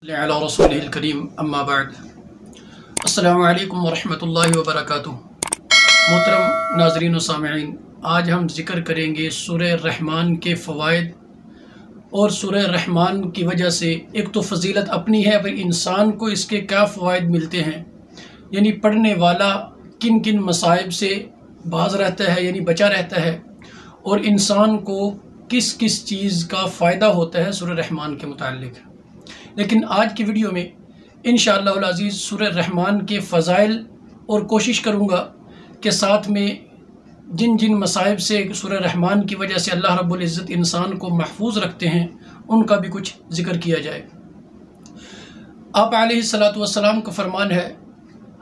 अला रसूलिल करीम अम्मा बाद अस्सलामु अलैकुम वरहमतुल्लाहि वबरकातुहू। मोहतरम नाज़रीन व सामिईन, आज हम ज़िक्र करेंगे सूरह रहमान के फ़वाइद और सूरह रहमान की वजह से एक तो फ़जीलत अपनी है, फिर इंसान को इसके क्या फ़वाइद मिलते हैं, यानी पढ़ने वाला किन किन मसाइब से बाज रहता है यानी बचा रहता है, और इंसान को किस किस चीज़ का फ़ायदा होता है सूरह रहमान के मुताल्लिक़। लेकिन आज की वीडियो में इंशाअल्लाह अज़ीज़ सूरह रहमान के फ़ज़ाइल और कोशिश करूँगा कि साथ में जिन जिन मसाइब से सूरह रहमान की वजह से अल्लाह रब्बुल इज़्ज़त इंसान को महफूज रखते हैं उनका भी कुछ ज़िक्र किया जाए। आप अलैहिस्सलातु वस्सलाम का फरमान है,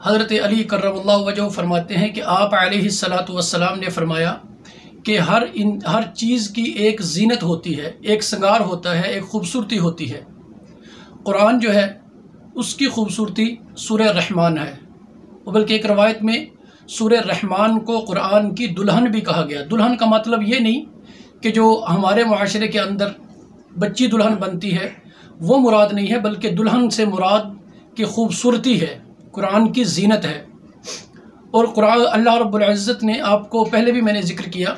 हज़रत अली कर्रमल्लाहु वजहहू फरमाते हैं कि आप अलैहिस्सलातु वस्सलाम ने फरमाया कि हर चीज़ की एक ज़ीनत होती है, एक श्रृंगार होता है, एक ख़ूबसूरती होती है। कुरान जो है उसकी ख़ूबसूरती सूरह रहमान है, और बल्कि एक रवायत में सूरह रहमान को कुरान की दुल्हन भी कहा गया। दुल्हन का मतलब ये नहीं कि जो हमारे मुआशरे के अंदर बच्ची दुल्हन बनती है वो मुराद नहीं है, बल्कि दुल्हन से मुराद की ख़ूबसूरती है, कुरान की ज़ीनत है। और कुरान अल्लाह रब्बुल इज़्ज़त ने, आपको पहले भी मैंने ज़िक्र किया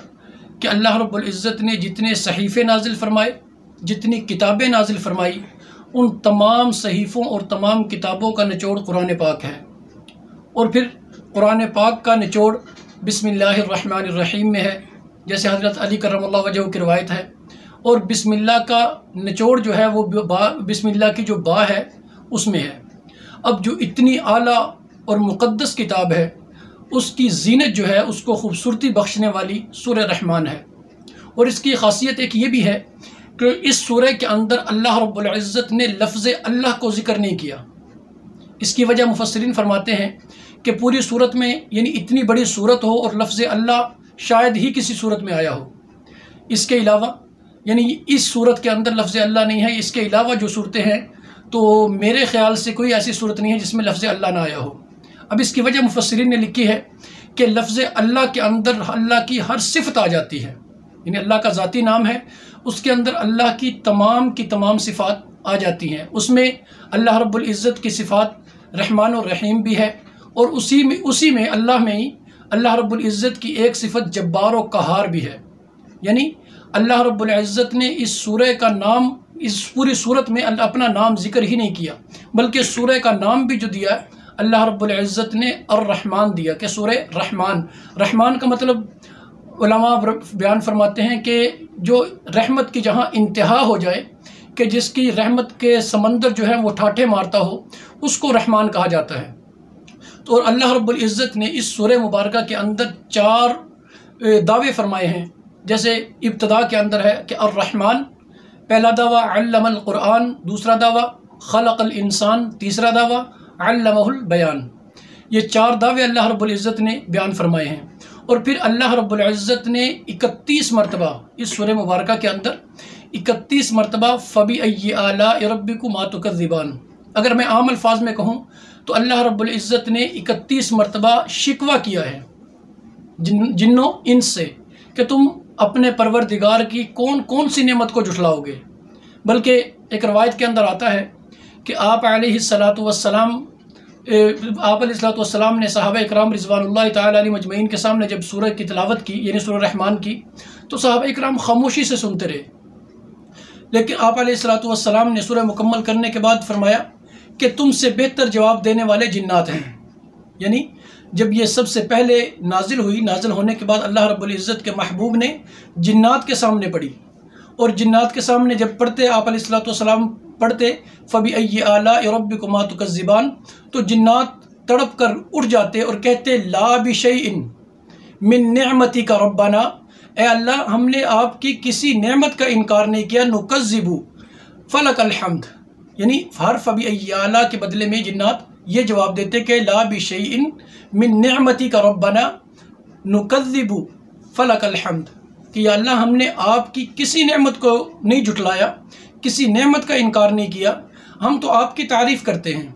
कि अल्लाह रब्बुल इज़्ज़त ने जितने सहीफ़े नाजिल फरमाए, जितनी किताबें नाजिल फरमाई, उन तमाम सहीफ़ों और तमाम किताबों का निचोड़ कुरान पाक है। और फिर कुरान पाक का निचोड़ बिस्मिल्लाहिर्रहमानिर्रहीम में है, जैसे हज़रत अली कर्रमल्लाहु वजहहू की रवायत है। और बिस्मिल्लाह का निचोड़ जो है वो बिस्मिल्लाह की जो बा है उसमें है। अब जो इतनी आला और मुक़द्दस किताब है उसकी ज़ीनत जो है उसको ख़ूबसूरती बख्शने वाली सूरह रहमान है। और इसकी ख़ासियत एक ये भी है कि इस सूरह के अंदर अल्लाह रब्बुल इज़्ज़त ने लफ्ज़ अल्लाह को ज़िक्र नहीं किया। इसकी वजह मुफस्सिरीन फरमाते हैं कि पूरी सूरत में, यानी इतनी बड़ी सूरत हो और लफ्ज़ अल्लाह शायद ही किसी सूरत में आया हो। इसके अलावा यानी इस सूरत के अंदर लफ्ज़ अल्लाह नहीं है। इसके अलावा जो सूरतें हैं तो मेरे ख़्याल से कोई ऐसी सूरत नहीं है जिसमें लफ्ज़ अल्लाह ना आया हो। अब इसकी वजह मुफस्सिरीन ने लिखी है कि लफ्ज़ अल्लाह के अंदर अल्लाह की हर सिफ़त आ जाती है, यानी अल्लाह का ज़ाती नाम है, उसके अंदर अल्लाह की तमाम सिफ़ात आ जाती हैं। उसमें अल्लाह रब्बुल इज़्ज़त की सिफ़ात रहमान और रहीम भी है, और उसी में अल्लाह में ही अल्लाह रब्बुल इज़्ज़त की एक सिफ़त जब्बार और क़हार भी है। यानी अल्लाह रब्बुल इज़्ज़त ने इस सूरह का नाम, इस पूरी सूरत में अपना नाम ज़िक्र ही नहीं किया, बल्कि सूरह का नाम भी जो दिया अल्लाह रब्बुल इज़्ज़त ने अर्रहमान दिया कि सूरह रहमान। रहमान का मतलब उलमा बयान फरमाते हैं कि जो रहमत की जहाँ इंतहा हो जाए, कि जिसकी रहमत के समंदर जो है वो ठाठे मारता हो, उसको रहमान कहा जाता है। तो और अल्लाह रब्बुल इज़्ज़त ने इस सूरह मुबारका के अंदर 4 दावे फरमाए हैं। जैसे इब्तदा के अंदर है कि अर्रहमान, पहला दावा अल्लमल कुरान, दूसरा दावा खलक़ल इंसान, तीसरा दावा अल्लमहुल बयान। ये 4 दावे अल्लाह रब्बुल इज़्ज़त ने बयान फरमाए हैं। और फिर अल्लाह रब्बुल इज़्ज़त ने 31 मरतबा इस सूरह मुबारका के अंदर 31 मरतबा फ़बी आलाइ रब्बिकुमा तुकज़्ज़िबान, अगर मैं आम अल्फाज में कहूँ तो अल्लाह रब्बुल इज़्ज़त ने 31 मरतबा शिकवा किया है जिन्नों इंस से कि तुम अपने परवरदिगार की कौन कौन सी नेमत को झुठलाओगे। बल्कि एक रवायत के अंदर आता है कि आप अलैहिस्सलातु वस्सलाम ने सहाबा इकराम रिज़वानुल्लाहि तआला अलैहिम अजमईन के सामने जब सूरह की तिलावत की, यानी सूरह रहमान की, तो सहाबा इकराम खामोशी से सुनते रहे। लेकिन आप अलैहिस्सलातु वस्सलाम ने सूरह मुकम्मल करने के बाद फरमाया कि तुमसे बेहतर जवाब देने वाले जिन्नात हैं। यानी जब ये सबसे पहले नाजिल हुई, नाजिल होने के बाद अल्लाह रब्बुल इज़्ज़त के महबूब ने जिन्नात के सामने पढ़ी, और जिन्नात के सामने जब पढ़ते, आप अलैहिस्सलातु वस्सलाम पढ़ते फ़बी आलाइ रब्बिकुमा तुकज़्ज़िबान, तो जिन्नात तड़प कर उठ जाते और कहते ला बिशैइन मिन निअमतिका रब्बना, ए अल्लाह हमने आपकी किसी नेमत का इनकार नहीं किया, नुकज़्ज़िबु फ़लकल हम्द। यानी हर फ़बी आला के बदले में जिन्नात ये जवाब देते कि ला बिशैइन मिन निअमतिका रब्बना नुकज़्ज़िबु फ़लकल हम्द, कि या अल्लाह हमने आपकी किसी नेमत को नहीं झुटलाया, किसी नेमत का इनकार नहीं किया, हम तो आपकी तारीफ़ करते हैं।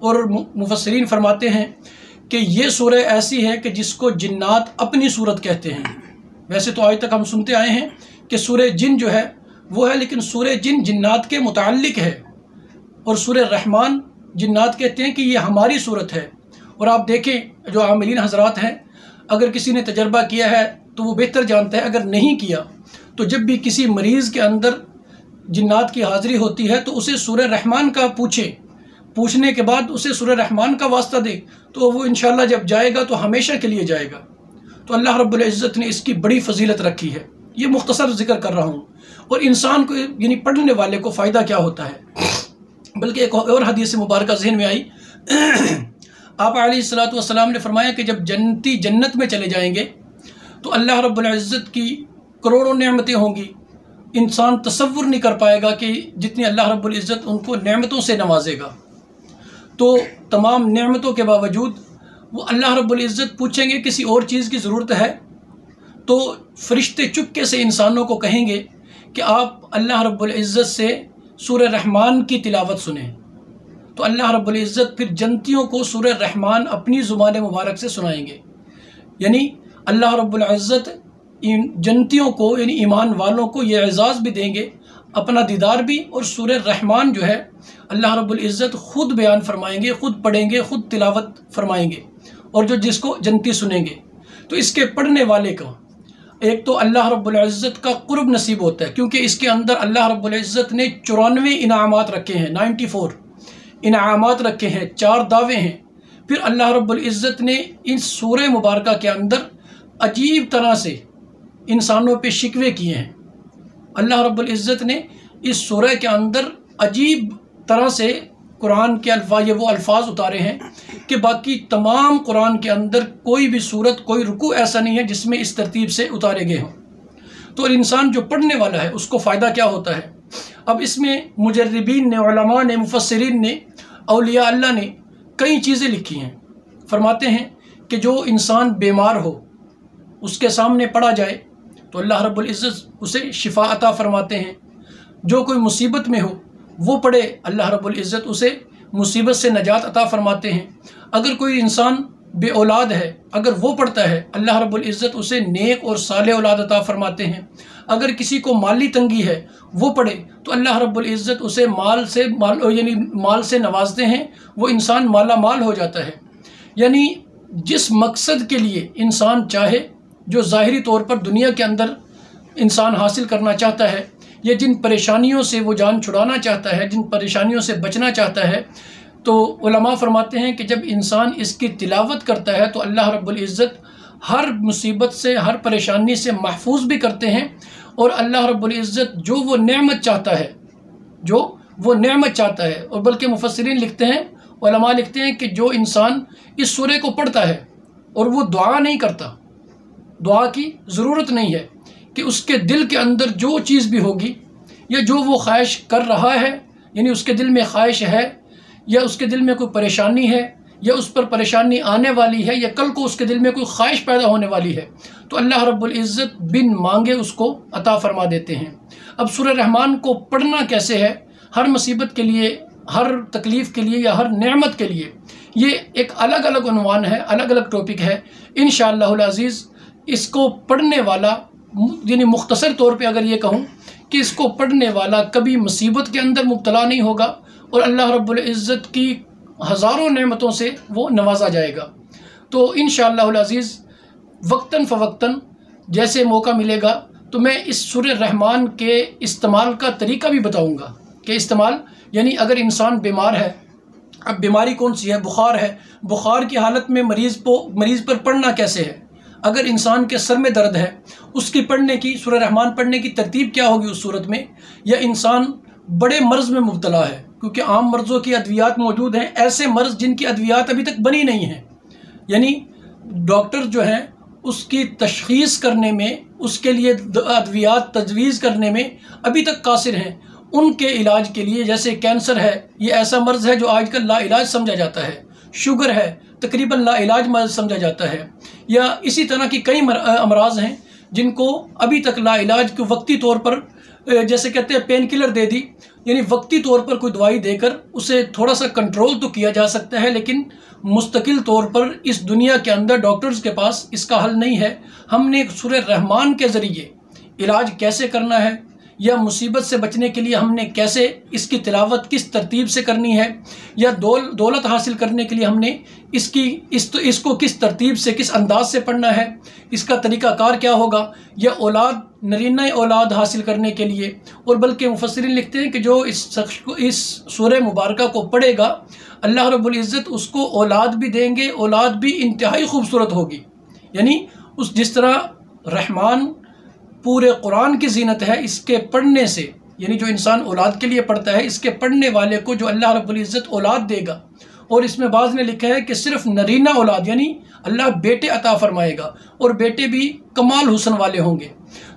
और मुफस्सिरीन फरमाते हैं कि ये सूरह ऐसी है कि जिसको जिन्नात अपनी सूरत कहते हैं। वैसे तो आज तक हम सुनते आए हैं कि सूरह जिन जो है वो है, लेकिन सूरह जिन जिन्नात के मुताल्लिक़ है, और सूरह रहमान जिन्नात कहते हैं कि ये हमारी सूरत है। और आप देखें जो आमिलीन हजरात हैं, अगर किसी ने तजर्बा किया है तो वो बेहतर जानता है, अगर नहीं किया तो जब भी किसी मरीज़ के अंदर जिन्नात की हाज़िरी होती है तो उसे सूरह रहमान का पूछने के बाद उसे सूरह रहमान का वास्ता दे, तो वो इंशाअल्लाह जब जाएगा तो हमेशा के लिए जाएगा। तो अल्लाह रब्बुल इज़्ज़त ने इसकी बड़ी फजीलत रखी है। ये मुख्तसर जिक्र कर रहा हूँ। और इंसान को यानी पढ़ने वाले को फ़ायदा क्या होता है, बल्कि एक और हदीस मुबारक ज़हन में आई। आप अलैहिस्सलातु वस्सलाम ने फरमाया कि जब जन्नती जन्नत में चले जाएंगे तो अल्लाह रब्बुल इज़्ज़त की करोड़ों नेमतें होंगी। इंसान तसव्वुर नहीं कर पाएगा कि जितनी अल्लाह रब्बुल इज़्ज़त उनको नेमतों से नवाजेगा। तो तमाम नेमतों के बावजूद वो अल्लाह रब्बुल इज़्ज़त पूछेंगे किसी और चीज़ की ज़रूरत है, तो फरिश्ते चुपके से इंसानों को कहेंगे कि आप अल्लाह रब्बुल इज़्ज़त से सूरह रहमान की तिलावत सुने। तो अल्लाह रब्बुल इज़्ज़त फिर जन्नतियों को सूरह रहमान अपनी ज़ुबान मुबारक से सुनाएंगे। यानी अल्लाह रब्बुल इज़्ज़त जन्नतियों को यानी ईमान वालों को ये एजाज़ भी देंगे, अपना दीदार भी, और सूरह रहमान जो है अल्लाह रब्बुल इज़्ज़त ख़ुद बयान फरमाएंगे, ख़ुद पढ़ेंगे, ख़ुद तिलावत फरमाएंगे, और जो जिसको जन्नती सुनेंगे तो इसके पढ़ने वाले को एक तो अल्लाह रब्बुल इज़्ज़त का कुर्ब नसीब होता है, क्योंकि इसके अंदर अल्लाह रब्बुल इज़्ज़त ने 94 इनामात रखे हैं, 94 इनामात रखे हैं, 4 दावे हैं। फिर अल्लाह रब्बुल इज़्ज़त ने इन सूरह मुबारका के अंदर अजीब तरह से इंसानों पे शिकवे किए हैं। अल्लाह रब्बुल इज़्ज़त ने इस सूरह के अंदर अजीब तरह से कुरान के वो अल्फाज उतारे हैं कि बाकी तमाम कुरान के अंदर कोई भी सूरत, कोई रुकू ऐसा नहीं है जिसमें इस तरतीब से उतारे गए हों। तो इंसान जो पढ़ने वाला है उसको फ़ायदा क्या होता है। अब इसमें मुजर्रिबीन ने, उलमा ने, मुफस्सिरीन ने, औलिया अल्लाह ने कई चीज़ें लिखी हैं। फरमाते हैं कि जो इंसान बीमार हो उसके सामने पढ़ा जाए तो अल्लाह रब्बुल इज़्ज़त उसे शिफा अता फरमाते हैं। जो कोई मुसीबत में हो वो पढ़े, अल्लाह रब्बुल इज़्ज़त उसे मुसीबत से नजात अता फरमाते हैं। अगर कोई इंसान बे औलाद है, अगर वो पढ़ता है, अल्लाह रब्बुल इज़्ज़त उसे नेक और सालेह औलाद अता फरमाते हैं। अगर किसी को माली तंगी है वो पढ़े तो अल्लाह रब्बुल इज़्ज़त उसे माल से नवाजते हैं, वो इंसान माला माल हो जाता है। यानी जिस मकसद के लिए इंसान चाहे, जो ज़ाहिरी तौर पर दुनिया के अंदर इंसान हासिल करना चाहता है, या जिन परेशानियों से वो जान छुड़ाना चाहता है, जिन परेशानियों से बचना चाहता है, तो उलमा फरमाते हैं कि जब इंसान इसकी तिलावत करता है तो अल्लाह रब्बुल इज़्ज़त हर मुसीबत से, हर परेशानी से महफूज भी करते हैं। और अल्लाह रब्बुल इज़्ज़त जो वो नेमत चाहता है, और बल्कि मुफस्सिरीन लिखते हैं, उलमा लिखते हैं कि जो इंसान इस सूरह को पढ़ता है और वो दुआ नहीं करता, दुआ की ज़रूरत नहीं है, कि उसके दिल के अंदर जो चीज़ भी होगी या जो वो ख्वाहिश कर रहा है, यानी उसके दिल में ख्वाहिश है या उसके दिल में कोई परेशानी है या उस पर परेशानी आने वाली है या कल को उसके दिल में कोई ख्वाहिश पैदा होने वाली है, तो अल्लाह रब्बुल इज़्ज़त बिन मांगे उसको अता फरमा देते हैं। अब सूरह रहमान को पढ़ना कैसे है, हर मुसीबत के लिए, हर तकलीफ़ के लिए या हर नेमत के लिए, ये एक अलग अलग उन्वान है, अलग अलग टॉपिक है। इंशाअल्लाहुल अज़ीज़ इसको पढ़ने वाला, यानी मुख्तसर तौर पे अगर ये कहूँ कि इसको पढ़ने वाला कभी मुसीबत के अंदर मुब्तला नहीं होगा और अल्लाह रब्बुल इज़्ज़त की हज़ारों नेमतों से वो नवाजा जाएगा। तो इंशाअल्लाहुल अज़ीज़ वक्तन फ़वक्तन जैसे मौका मिलेगा तो मैं इस सूरह रहमान के इस्तेमाल का तरीका भी बताऊँगा कि इस्तेमाल, यानी अगर इंसान बीमार है, अब बीमारी कौन सी है, बुखार है, बुखार की हालत में मरीज़ पर पढ़ना कैसे है। अगर इंसान के सर में दर्द है, उसकी पढ़ने की, सूरह रहमान पढ़ने की तरतीब क्या होगी उस सूरत में। या इंसान बड़े मर्ज़ में मुब्तला है, क्योंकि आम मर्ज़ों की अद्वियात मौजूद हैं, ऐसे मर्ज़ जिनकी अद्वियात अभी तक बनी नहीं हैं, यानी डॉक्टर जो हैं उसकी तशख़ीस करने में, उसके लिए अद्वियात तजवीज़ करने में अभी तक कासिर हैं। उनके इलाज के लिए, जैसे कैंसर है, ये ऐसा मर्ज़ है जो आजकल लाइलाज समझा जाता है, शुगर है तकरीबन लाइलाज मर्ज़ समझा जाता है, या इसी तरह की कई अमराज हैं जिनको अभी तक लाइलाज को वक्ती तौर पर, जैसे कहते हैं पेन किलर दे दी, यानी वक्ती तौर पर कोई दवाई देकर उसे थोड़ा सा कंट्रोल तो किया जा सकता है, लेकिन मुस्तकिल तौर पर इस दुनिया के अंदर डॉक्टर्स के पास इसका हल नहीं है। हमने सूरह रहमान के ज़रिए इलाज कैसे करना है, یا مصیبت سے بچنے کے لیے ہم نے کیسے اس کی تلاوت کس ترتیب سے کرنی ہے، یا دولت حاصل کرنے کے لیے ہم نے اس کو کس ترتیب سے کس انداز سے پڑھنا ہے، اس کا طریقہ کار کیا ہوگا، یا نرینہ اولاد حاصل کرنے کے لیے. اور بلکہ مفسرین لکھتے ہیں کہ جو اس سورہ مبارکہ کو پڑھے گا اللہ رب العزت اس کو اولاد بھی دیں گے، اولاد بھی انتہائی خوبصورت ہوگی. یعنی جس طرح رحمان پورے قرآن کی زینت ہے، اس کے پڑھنے سے، یعنی جو انسان اولاد کے لیے پڑھتا ہے اس کے پڑھنے والے کو جو اللہ رب العزت اولاد دے گا. اور اس میں بعض نے لکھا ہے کہ صرف نرینہ اولاد، یعنی اللہ بیٹے عطا فرمائے گا، اور بیٹے بھی کمال حسن والے ہوں گے.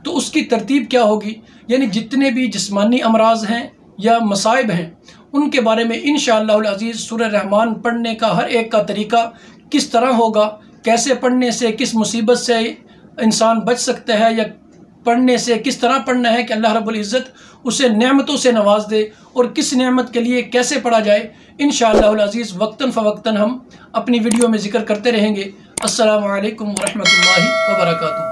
تو اس کی ترتیب کیا ہوگی، یعنی جتنے بھی جسمانی امراض ہیں یا مصائب ہیں ان کے بارے میں انشاءاللہ العزیز سورہ رحمان پڑھنے کا ہر ایک کا طریقہ کس طرح ہوگا، کیسے پڑھنے سے کس مصیبت سے انسان بچ سکتا ہے، یا پڑھنے سے کس طرح پڑھنا ہے کہ اللہ رب العزت اسے نعمتوں سے نواز دے، اور کس نعمت کے لیے کیسے پڑھا جائے، انشاءاللہ العزیز وقتاً فوقتاً ہم اپنی ویڈیو میں ذکر کرتے رہیں گے. السلام علیکم ورحمۃ اللہ وبرکاتہ.